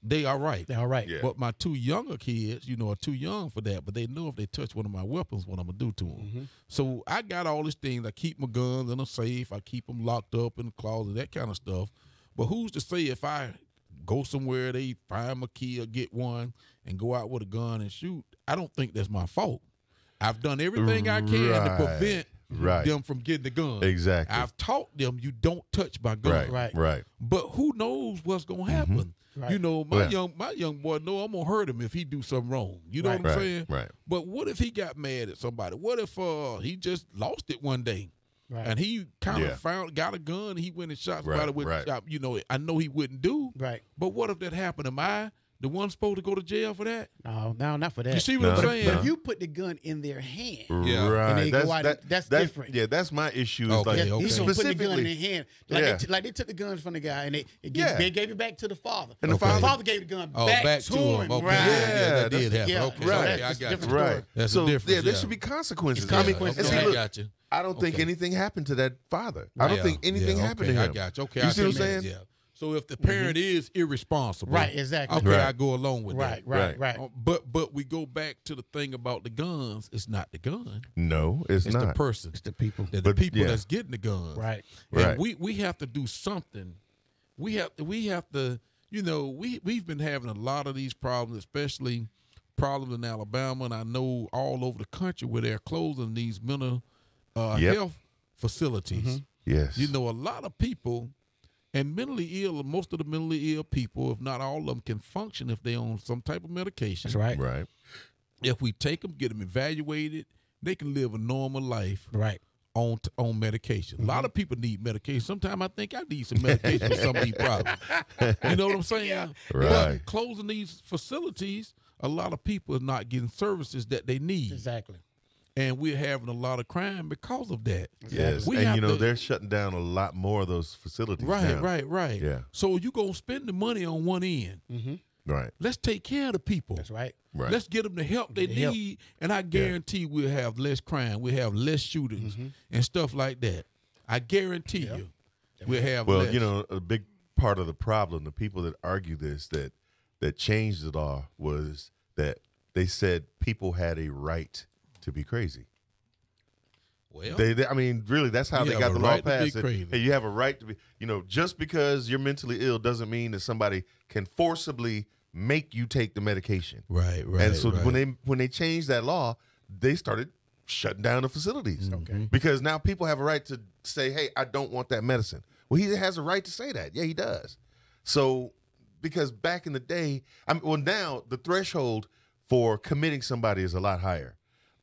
they are right. They're all right. Yeah. But my two younger kids, are too young for that. But they know if they touch one of my weapons, what I'm going to do to them. So I got all these things. I keep my guns in a safe. I keep them locked up in the closet, that kind of stuff. But who's to say if I go somewhere, they find my key or get one and go out with a gun and shoot, I don't think that's my fault. I've done everything I can to Right. prevent Right. them from getting the gun. Exactly. I've taught them you don't touch my gun. Right. Right. Right. But who knows what's gonna happen? Right. My young boy know I'm gonna hurt him if he do something wrong. You know Right. what I'm Right. saying? Right. But what if he got mad at somebody? What if he just lost it one day? Right. And he kind Yeah. of got a gun. He went and shot Right, somebody with right. shot. I know he wouldn't do. Right. But what if that happened? Am I the one supposed to go to jail for that? No, not for that. You see what No. I'm saying? But if you put the gun in their hand, Yeah. Right. And they go out and- that's different. Yeah, that's my issue. Is Okay, like, okay. he's gonna put the gun in specifically- their hand. Like, Yeah. they took the guns from the guy and Yeah. they gave it back to the father. And the Okay. father- gave the gun Oh, back to him. Okay. Right. Yeah, that Yeah, did happen. yeah, Okay, right. okay, I That's a got different you. story. Right. That's so a difference. yeah, there yeah. should be consequences. It's I mean, consequences. and see, Okay, I look, got you. I don't think Okay. anything happened to that father. I don't Yeah, think anything yeah, happened okay, to him. I got you. Okay, You I see what I'm see saying? Yeah. So if the parent is irresponsible, Right, exactly. Okay, Right. I go along with Right, that. right, Right. right. But we go back to the thing about the guns. It's not the gun. No, it's It's not. the person. It's the people. The But, people yeah. that's getting the guns. Right. And Right. we have to do something. We have to we've been having a lot of these problems, especially problems in Alabama, and I know all over the country where they're closing these mental Yep. health facilities. Yes. A lot of people, and mentally ill, most of the mentally ill people, if not all of them, can function if they're on some type of medication. That's right. Right. If we take them, get them evaluated, they can live a normal life Right. on medication. A lot of people need medication. Sometimes I think I need some medication for some of these problems. You know what I'm saying? Right. But closing these facilities, a lot of people are not getting services that they need. Exactly. And we're having a lot of crime because of that. Yes. We And have you know, to- they're shutting down a lot more of those facilities. Right, now. right. Yeah. So you going to spend the money on one end. Right. Let's take care of the people. That's right. Right. Let's get them the help they The help. need, and I guarantee we'll have less crime, we'll have less shootings and stuff like that. I guarantee you, we'll have Well, less. you know, a big part of the problem, the people that argue this, that changed it all, was that they said people had a right to be crazy. well, I mean, really, that's how You they have got a the law right to be passed. That, crazy. hey, you have a right to be, just because you're mentally ill doesn't mean that somebody can forcibly make you take the medication. right. And so right. when they changed that law, they started shutting down the facilities. Okay. Because now people have a right to say, hey, I don't want that medicine. Well, he has a right to say that. Yeah, he does. So because back in the day, now the threshold for committing somebody is a lot higher.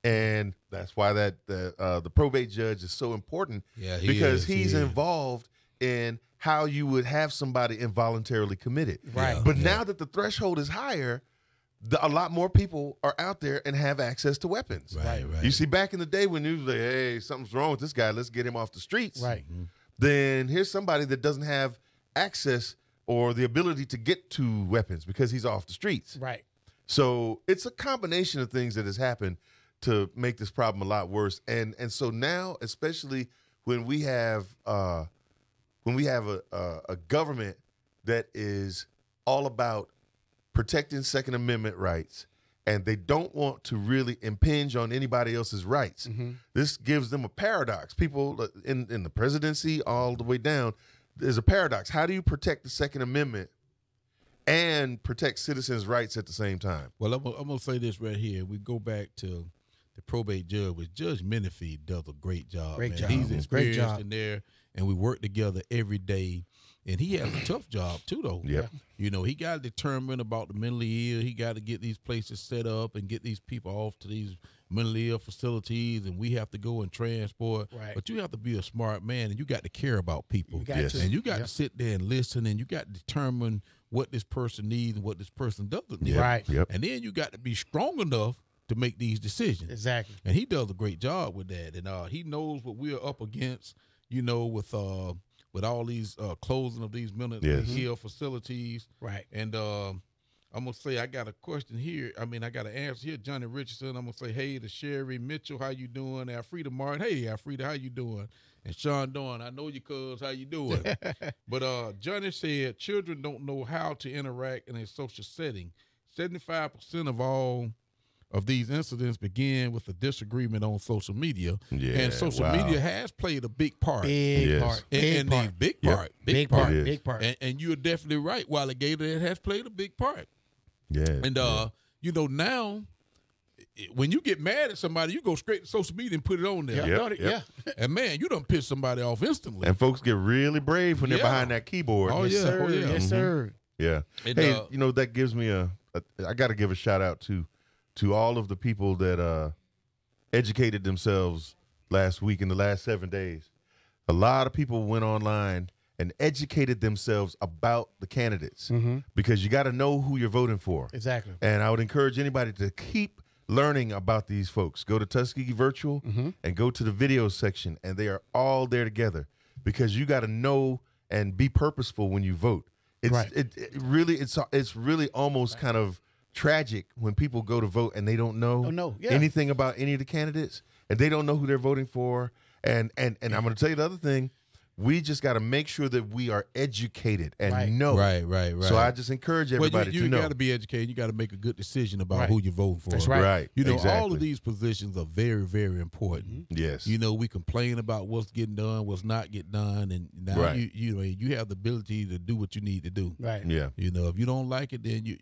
And that's why the probate judge is so important. Yeah, he because is, he he's is. involved in how you would have somebody involuntarily committed. Right. But now that the threshold is higher, a lot more people are out there and have access to weapons. Right. You see, back in the day when you was like, hey, something's wrong with this guy, let's get him off the streets. Right. Then here's somebody that doesn't have access or the ability to get to weapons because he's off the streets. Right. So it's a combination of things that has happened to make this problem a lot worse. And so now, especially when we have a government that is all about protecting Second Amendment rights, and they don't want to really impinge on anybody else's rights. This gives them a paradox. People in the presidency all the way down, there's a paradox. How do you protect the Second Amendment and protect citizens' rights at the same time? Well, I'm going to say this right here. We go back to the probate judge, which Judge Menifee does a great job. Great man. job. He's Great experienced job. in there, and we work together every day. And he has a tough job, too, though. Yep. You know, he got to determine about the mentally ill. He got to get these places set up and get these people off to these mentally ill facilities, and we have to go and transport. Right. But you have to be a smart man, and you got to care about people. You got Yes. to. And you got to sit there and listen, and you got to determine what this person needs and what this person doesn't need. Right. Yep. And then you got to be strong enough to make these decisions. Exactly. And he does a great job with that. And he knows what we're up against, you know, with all these closing of these mentally ill facilities. Right. And I'm going to say I got a question here. I mean, I got an answer here. Johnny Richardson, I'm going to say, hey, to Sherry Mitchell, how you doing? Alfreda Martin, hey, Alfreda, how you doing? And Sean Dawn, I know you, cuz, how you doing? But Johnny said children don't know how to interact in a social setting. 75% of all of these incidents begin with a disagreement on social media. Yeah, And social wow. media has played a big part. Big Yes. part. And Big part. a big Yep. part. Big part. It is. Big part. And you're definitely right. While Gator, it has played a big part. Yeah. And you know, now when you get mad at somebody, you go straight to social media and put it on there. Yeah. Yep, Don't it? yep. Yeah. And man, you done piss somebody off instantly. And folks get really brave when they're Yeah. behind that keyboard. Oh, Yes, yeah. sir. Oh, yeah. Yes, sir. Yeah. And, Hey, you know, that gives me I got to give a shout out to all of the people that educated themselves last week in the last 7 days. A lot of people went online and educated themselves about the candidates because you got to know who you're voting for. Exactly. And I would encourage anybody to keep learning about these folks. Go to Tuskegee Virtual and go to the video section, and they are all there together because you got to know and be purposeful when you vote. It's Right. it's really almost kind of tragic when people go to vote and they don't know Yeah. anything about any of the candidates and they don't know who they're voting for. And I'm going to tell you the other thing. We just got to make sure that we are educated and Right. know. right. So I just encourage everybody you to know. got to be educated. You got to make a good decision about Right. who you're voting for. That's right. Right. You know, all exactly. of these positions are very, very important. Yes. You know, we complain about what's getting done, what's not getting done, and now Right. you have the ability to do what you need to do. Right. Yeah. You know, if you don't like it, then you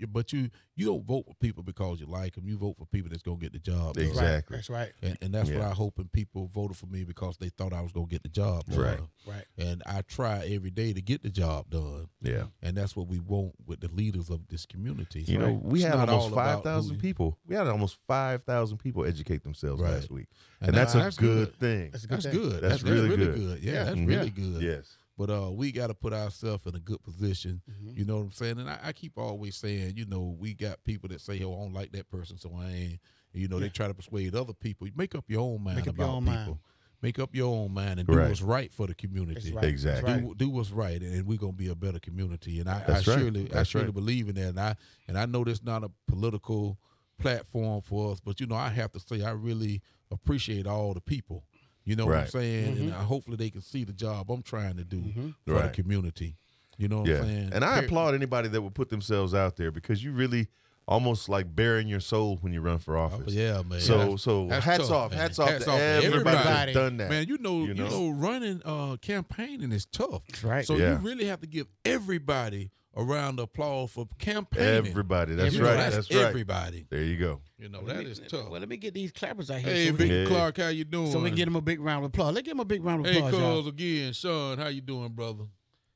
don't vote for people because you like them. You vote for people that's gonna get the job done. Exactly. That's right. And that's what Yeah. I hope. And people voted for me because they thought I was gonna get the job done. Right. Right. And I try every day to get the job done. Yeah. And that's what we want with the leaders of this community. You know, we It's had not almost all about 5,000 who- people. We had almost 5,000 people educate themselves Right. last week. And And that's a that's good good. thing. That's a good That's thing. good. That's really good. Yeah, Yeah. that's Mhm. really good. Yes. But we got to put ourselves in a good position. You know what I'm saying? And I keep always saying, you know, we got people that say, oh, I don't like that person, so I ain't. You know, they try to persuade other people. Make up your own mind Make up your about own people. mind. Make up your own mind and do Right. what's right for the community. That's right. Exactly. That's right. Do what's right, and we're gonna be a better community. And I That's right. surely, That's right. believe in that. And I know that's not a political platform for us, but you know, I have to say I really appreciate all the people. You know what I'm Right. saying? And hopefully they can see the job I'm trying to do for Right. the community. You know what Yeah. I'm saying? And I applaud anybody that would put themselves out there because you really almost like bearing your soul when you run for office. Yeah, man. So That's hats tough, off. man. Hats off Hats to off to everybody everybody. that's done that. Man, you know, You know? running campaigning is tough. That's right. So Yeah. you really have to give everybody a round of applause for campaigning. Everybody. That's You know, right. That's right. everybody. There you go. You know, that is tough. Well, let me get these clappers out here. Hey, so we, Victor Yeah. Clark, how you doing? so we can get him a big round of applause. Let's give him a big round of Hey, applause, y'all. cuz again, Sean, how you doing, brother?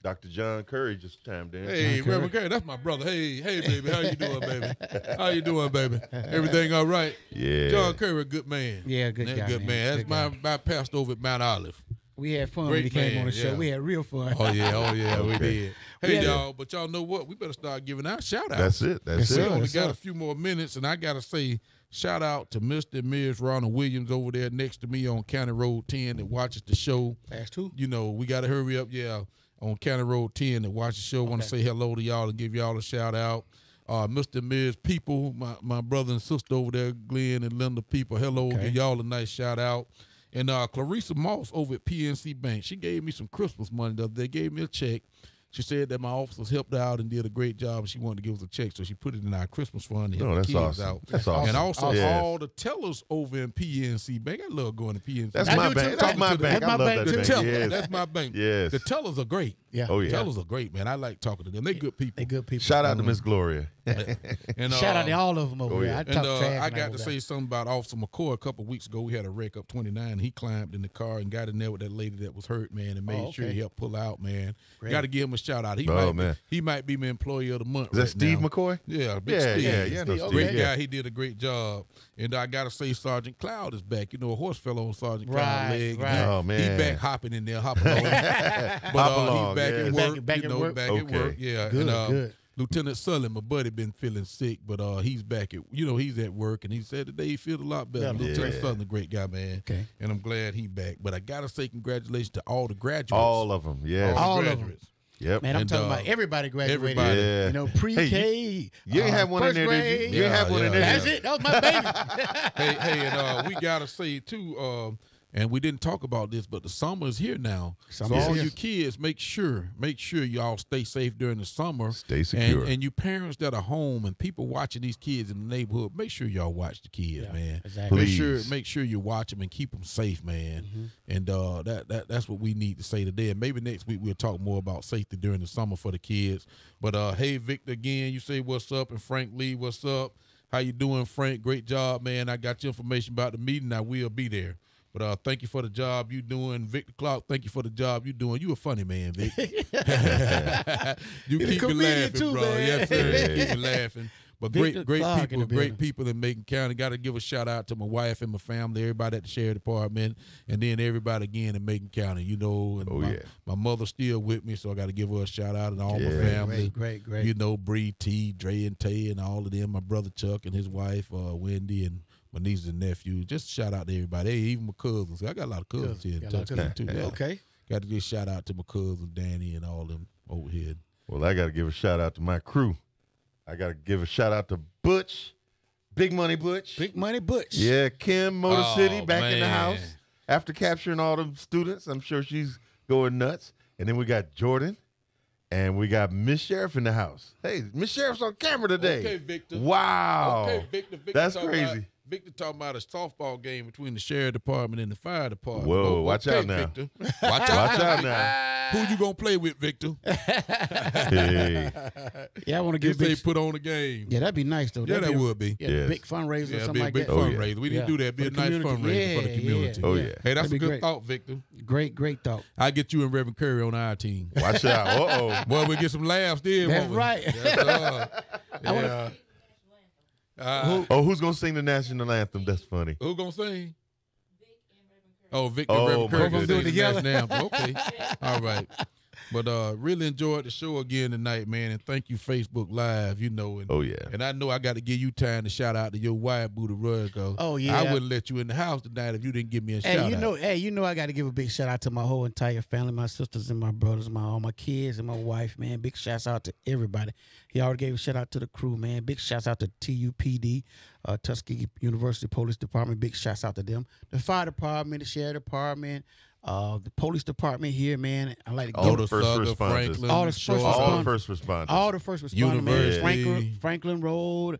Dr. John Curry just chimed in. Hey, Okay. Reverend Curry, that's my brother. Hey, baby, how you doing, baby? How you doing, baby? Everything all right? Yeah. John Curry, a good man. Yeah, good guy, Good man. man. That's Good my pastor over at Mount Olive. We had fun when Great he came man, on the show. yeah. We had real fun. Oh yeah, we Okay. did. Hey Yeah. y'all, but y'all know what? We better start giving out shout outs. That's it. That's Yes, We it. sir. only Yes, got sir. a few more minutes, and I gotta say, shout out to Mr. and Ms. Ronald Williams over there next to me on County Road 10 that watches the show. Fast two. You know, we gotta hurry up. Yeah, on County Road 10 that watch the show. Want to say hello to y'all and give y'all a shout out. Mr. and Ms. People, my brother and sister over there, Glenn and Linda People, hello. Give y'all a nice shout out. And Clarissa Moss over at PNC Bank, she gave me some Christmas money the other day. Gave me a check. She said that my officers helped her out and did a great job, and she wanted to give us a check, so she put it in our Christmas fund to help the kids awesome. out. That's awesome. And also Yes. all the tellers over in PNC Bank. I love going to PNC. That's I my do bank. too. That's my bank. That's I my love bank that too. The bank. tellers, Yes. that's my bank. Yes. The tellers are great. Yeah. Oh, yeah. Tellers are great, man. I like talking to them. They good people. They good people. Shout out to Miss Gloria. And, Shout out to all of them over there. I And talk trash. I got to say something about Officer McCoy a couple weeks ago. We had a wreck up 29. He climbed in the car and got in there with that lady that was hurt, man, and made sure he helped pull out, man. Got to give him a shout out. He might be my employee of the month. Is that right Steve now. McCoy? Yeah, big Yeah, Steve. yeah, I know Steve. Great Yeah. guy. He did a great job. And I got to say Sergeant Cloud is back. You know, a horse fell on Sergeant Cloud's leg. Right. Oh, man. He back hopping in there, hopping along. But along, he's back yeah. at work. Back you at know, work. back at work. Yeah. Good, and, good. Lieutenant Sullivan, my buddy, been feeling sick, but he's back at, he's at work, and he said today he feels a lot better. Yeah. Lieutenant Sullivan, a great guy, man. Okay. And I'm glad he back. But I got to say congratulations to all the graduates. All of them. Yes. All of them. graduates. Yep. Man, I'm And, talking about everybody graduated. everybody. Yeah. You know, pre-K. Hey, you ain't have one in first there, did you? grade. You ain't have one in there. That's did you? it. That was my baby. hey, and we gotta say too, and we didn't talk about this, but the summer is here now. Summer so is all here. you kids, make sure y'all stay safe during the summer. Stay secure. And you parents that are home and people watching these kids in the neighborhood, make sure y'all watch the kids, man. exactly. Please. Make sure you watch them and keep them safe, man. And that's what we need to say today. And maybe next week we'll talk more about safety during the summer for the kids. But hey, Victor, again, you say what's up, and Frank Lee, what's up? How you doing, Frank? Great job, man. I got your information about the meeting. I will be there. But thank you for the job you doing. Victor Clark, thank you for the job you doing. You a funny man, Vic. You keep me laughing, too, bro. man. Yes, sir. You keep me laughing. But Victor great Clark in the building. people in Macon County. Got to give a shout out to my wife and my family, everybody at the sheriff department, and then everybody again in Macon County. And my mother's still with me, so I got to give her a shout out and all my family. Great. You know, Bree, T, Dre, and Tay, and all of them. My brother Chuck and his wife, Wendy, and my nieces and nephews. Just shout out to everybody. Hey, even my cousins. I got a lot of cousins here in Tuskegee too. Yeah. Okay. Got to give a shout out to my cousins, Danny, and all them over here. Well, I got to give a shout out to my crew. I got to give a shout out to Butch, Big Money Butch. Big Money Butch. Yeah, Kim, Motor City, back in the man. house. After capturing all the students, I'm sure she's going nuts. And then we got Jordan, and we got Miss Sheriff in the house. Hey, Miss Sheriff's on camera today. Okay, Victor. Wow. Okay, Victor. That's talking crazy. About, Victor talking about a softball game between the sheriff department and the fire department. Whoa, watch out now. Victor. Watch out. Watch out now. Who you gonna play with, Victor? Hey. Yeah, I want to You give say big. put on the game. Yeah, that'd be nice though. Yeah, That'd that would be. Yeah, Yes. big fundraiser or Yeah, something be a like big that. Oh, yeah. fundraiser. We Yeah. didn't do that. Be For a the nice community. fundraiser for the Yeah, community. Oh, yeah. yeah. Hey, that's That'd a be good great. thought, Victor. Great thought. I get you and Reverend Curry on our team. Watch out. Uh-oh. Boy, we get some laughs there. That's won't we? right. Yes, yeah. Oh, who's going to sing the national anthem? That's funny. Who gonna sing? Oh, Victor Oh, Reverend my Curry gonna goodness. do the national anthem. Okay, all right. But really enjoyed the show again tonight, man, and thank you, Facebook Live. And, Oh, yeah. and I know I got to give you time to shout out to your wife, Booty Rud. Oh, yeah. I wouldn't let you in the house tonight if you didn't give me a shout out. You know, I got to give a big shout out to my whole entire family, my sisters and my brothers, all my kids and my wife, man. Big shouts out to everybody. He already gave a shout out to the crew, man. Big shouts out to TUPD, Tuskegee University Police Department. Big shouts out to them. The fire department, the sheriff department, the police department here, man. I like to All give the first Sutter, responders. Franklin, All the first Shore, All the responders. first responders. all the first responders, University. man. Franklin Road,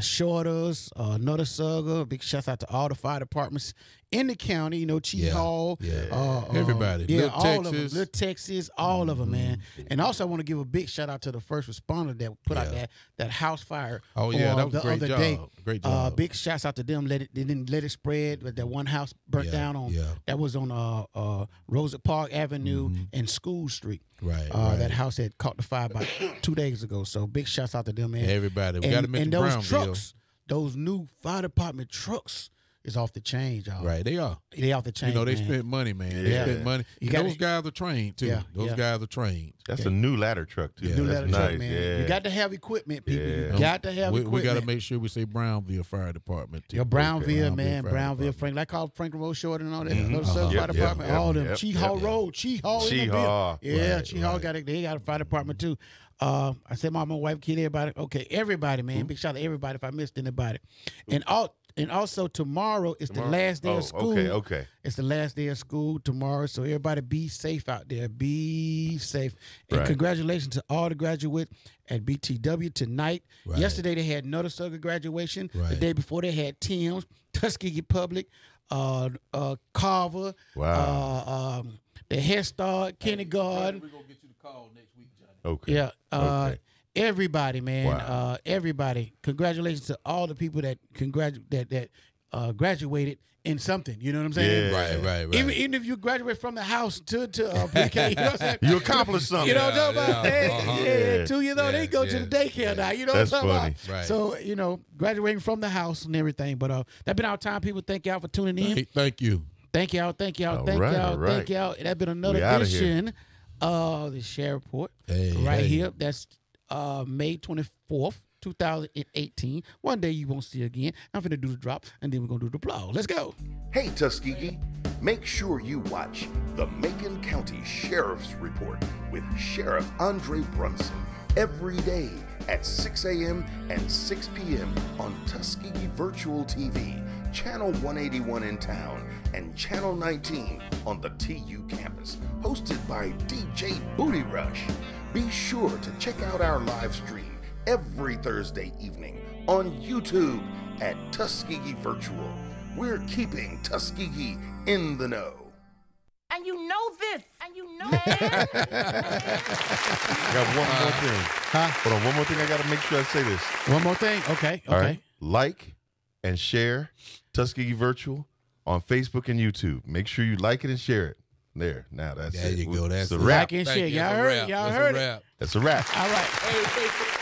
Shorters, Nuttersucker. Big shouts out to all the fire departments in the county. Chief Yeah, Hall, yeah. Everybody. yeah, Little all of them, Texas. Little Texas, all of them, man. And also, I want to give a big shout out to the first responder that put out that house fire. Oh, yeah, that was a the great other job. day. Great job. Big shouts out to them. They didn't let it spread, but that one house burnt down on. yeah. That was on Rosa Park Avenue and School Street. Right, That house had caught the fire about 2 days ago. So big shouts out to them, man. Everybody. We got to mention and those Brownville. trucks, those new fire department trucks is off the chain, y'all. Right, they are. They off the chain. You know, they man. spent money, man. They Yeah. spent money. You And gotta- those guys are trained too. Yeah, Those yeah. guys are trained. That's a new ladder truck too. Yeah. New That's ladder nice. truck, man. Yeah. You got to have equipment, people. Yeah. You got to have We equipment. got to make sure we say Brownville Fire Department too. Your Brownville, man, Fire Brownsville, Department. Frank. Like called Franklin Road Short and all that. Mhm. Go to Southern Yep, Fire yep, Department. yep, all them. yep, Cheehaw yep. Road. Cheehaw. in the Cheehaw. bill. Yeah, Right, Cheehaw right. got it. They got a fire department too. I said, my wife, kid, everybody. Okay, everybody, man. Big shout out to everybody if I missed anybody. And also tomorrow is the last day of school. Okay. It's the last day of school tomorrow, so everybody be safe out there. Be safe. And Right. congratulations to all the graduates at BTW tonight. Right. Yesterday they had Noticeaga graduation. The Right. day before they had Tim's, Tuskegee Public, Carver, Wow. the Head Start, kindergarten. We're gonna get you the call next week, Johnny. Okay. Yeah. Okay. Everybody, man. Wow. Everybody. Congratulations to all the people that graduated in something. You know what I'm saying? Yeah. Right. Even if you graduate from the house to pre-K, you know what I'm saying? You accomplished something. You know what I'm talking about? Yeah, Yeah, uh-huh. yeah, 2 years old, Yeah, they go to yeah, the daycare now. You know what I'm That's talking funny. about? Right. So, graduating from the house and everything. But that's been our time, people. Thank y'all for tuning in. Hey, thank you. Thank y'all. All right, all Thank right. y'all. That's been another We outta here. edition of the Share Report Hey, right hey. here. That's May 24th, 2018. One day you won't see again. I'm finna do the drop, and then we're gonna do the applause. Let's go. Hey Tuskegee, make sure you watch the Macon County Sheriff's Report with Sheriff Andre Brunson every day at 6 a.m. and 6 p.m. on Tuskegee Virtual TV, Channel 181 in town, and Channel 19 on the TU campus, hosted by DJ Booty Rush. Be sure to check out our live stream every Thursday evening on YouTube at Tuskegee Virtual. We're keeping Tuskegee in the know. And you know this. And you know that. I got one more thing. Hold on, one more thing. I got to make sure I say this. One more thing. Okay. All right. Like and share Tuskegee Virtual on Facebook and YouTube. Make sure you like it and share it. There. Now that's There it. you go. That's it's a it. wrap. Like and Thank share. you. Y'all That's a heard it. wrap. Y'all That's a heard it. wrap. That's a wrap. All right. Hey,